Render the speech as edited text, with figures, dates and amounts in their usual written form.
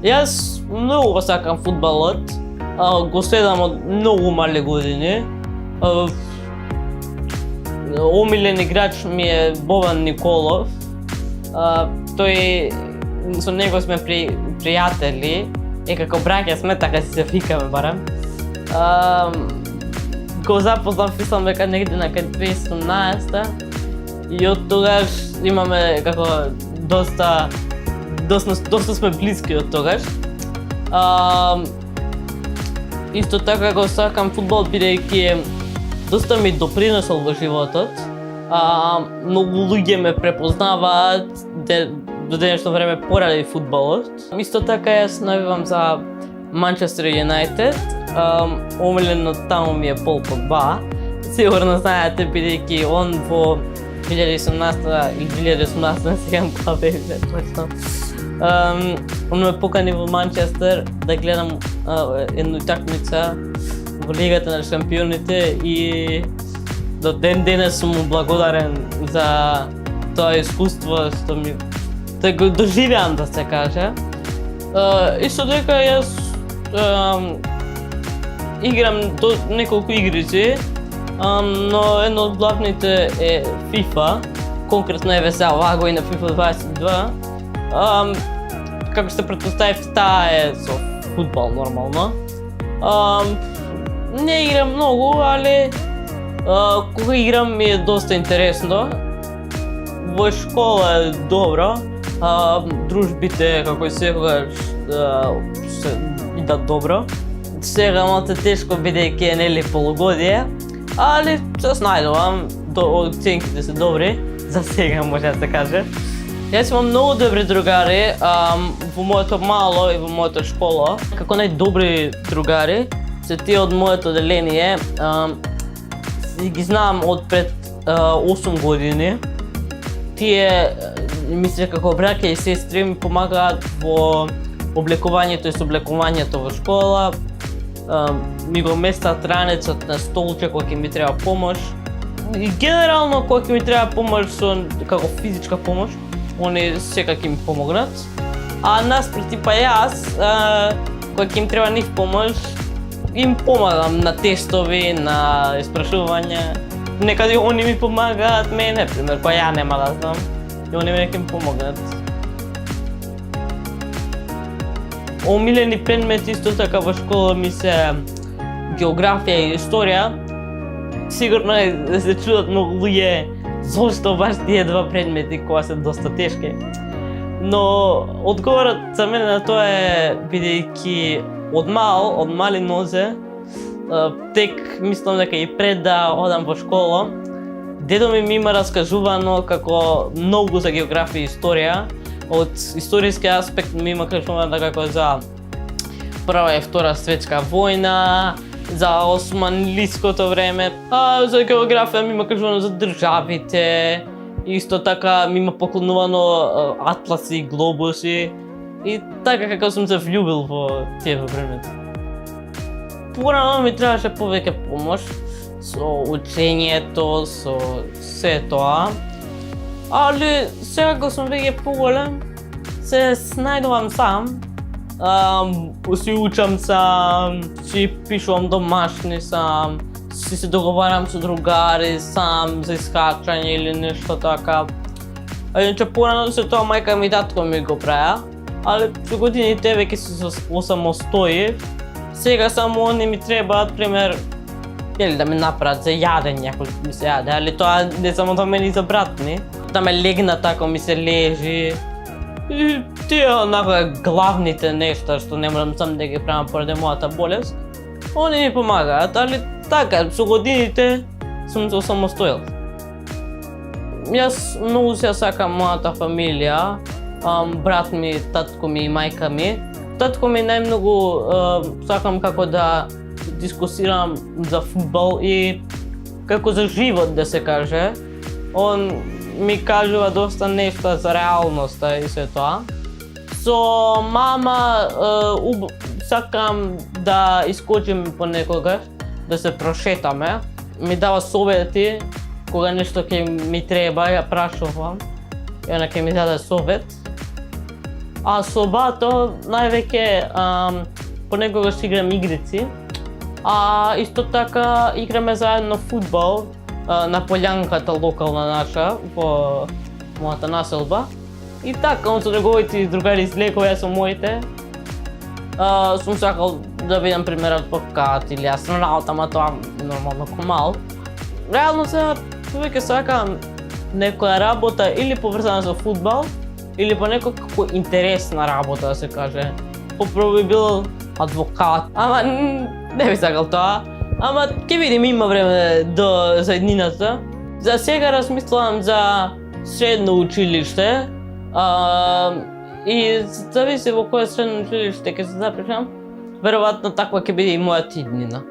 Јас многу го сакам фудбалот, го следам од многу мали години. Омилен играч ми е Бован Николов. Тој со него сме пријатели, како браќа сме, така си се викаме барем. Го запознав, мислам дека негде на 2017 и од тогаш имаме како доста сме блиски од тогаш. Исто така го сакам фудбал бидејќи доста ми допринесол во животот. Многу луѓе ме препознаваат, до денешно време поради фудбалот. Исто така јас навивам за Манчестер Юнайтед. Омилено таму ми е Пол Погба. Сигурно знаете бидејќи он во 2017 или 2018, не сеќавам кога беше точно. Он ме покани во Манчестер да гледам една утакмица во Лигата на шампионите и до ден денес сум му благодарен за тоа искуство што ми да го доживеам, да се каже. Исто дека јас играм неколку игрици, но едно од главните е FIFA, конкретно е весело и на FIFA 22. Како се претпоставивте, таа е со фудбал нормално. Не играм многу, али кога играм ми е доста интересно. Во школа е добро, дружбите како и секогаш се идат добро. Сега малку тешко бидејќи е нели полугодие, али се снајдувам, оценките се добри, за сега може да се каже. Јас имам многу добри другари во моето мало и во моето школа. Како најдобри другари се тие од моето одделение. Ги знам од пред 8 години. Тие мисля како браќа и сестри ми помагаат во облекувањето и сооблекувањето во школа. Ми го местат ранецот на столче кога ќе ми треба помош. И генерално кога ќе ми треба помош како физичка помош, они секако ќе ми помогнат. А наспроти типа јас, кога ќе им треба нив помош, им помагам на тестови, на испрашувања. Некаде они ми помагаат мене, пример, кога ја нема да знам, и они мене ќе ми помогнат. Омилени предмети исто така во школа ми се географија и историја. Сигурно е да се чудат многу луѓе зошто баш тие два предмети кога се доста тешки. Но одговорот за мене на тоа е бидејќи од мали нозе, тек мислам дека и пред да одам во школа, дедо ми има раскажувано како многу за географија и историја. Од историски аспект ми има кажувано како за Прва и Втора светска војна, за османлиското време, за географија ми има кажувано за државите, исто така ми има поклонувано атласи и глобуси и така како сум се влюбил во тие предмети. Порано ми требаше повеќе помош со учењето, со се тоа, али сега кога сум веќе поголем, се снајдувам сам. Си учам сам, си пишувам домашни сам, си се договарам со другари сам за искачање или нешто така. Иначе порано се тоа мајка ми и татко ми го праја, али со годините веќе се осамостоив. Сега само они ми требаат, пример, да ме направат за јадење, ако ми се јаде, али тоа не само за мене и за брат ми. Да ме легна така ми се лежи. И тие онака главните нешта што не можам сам да ги правам поради мојата болест, они ми помагаат, али така, со годините сум се осамостоил. Јас многу се сакам мојата фамилија, брат ми, татко ми и мајка ми. Татко ми најмногу сакам како да дискусирам за фудбал и како за живот, да се каже. Он ми кажува доста нешта за реалноста и се тоа. Со мама сакам да искочим понекогаш, да се прошетаме. Ми дава совети, кога нешто ќе ми треба, ја прашувам. И она ќе ми даде совет. А со бато највеќе понекогаш играм игрици. А исто така играме заедно фудбал на полјанката локална наша во мојата населба. И така, он со неговите другари излекува, јас со моите. Сум сакал да видам пример адвокат или астронавт, ама тоа нормално ко мал. Реално сега веќе сакам некоја работа или поврзана со фудбал, или по некоја како интересна работа да се каже. Попрво би бил адвокат, ама не би сакал тоа. Ама ќе видим, има време до заеднината. За сега размислувам за средно училиште. И зависи во кое средно училиште ќе се запишам. Веројатно таква ќе биде и мојата иднина.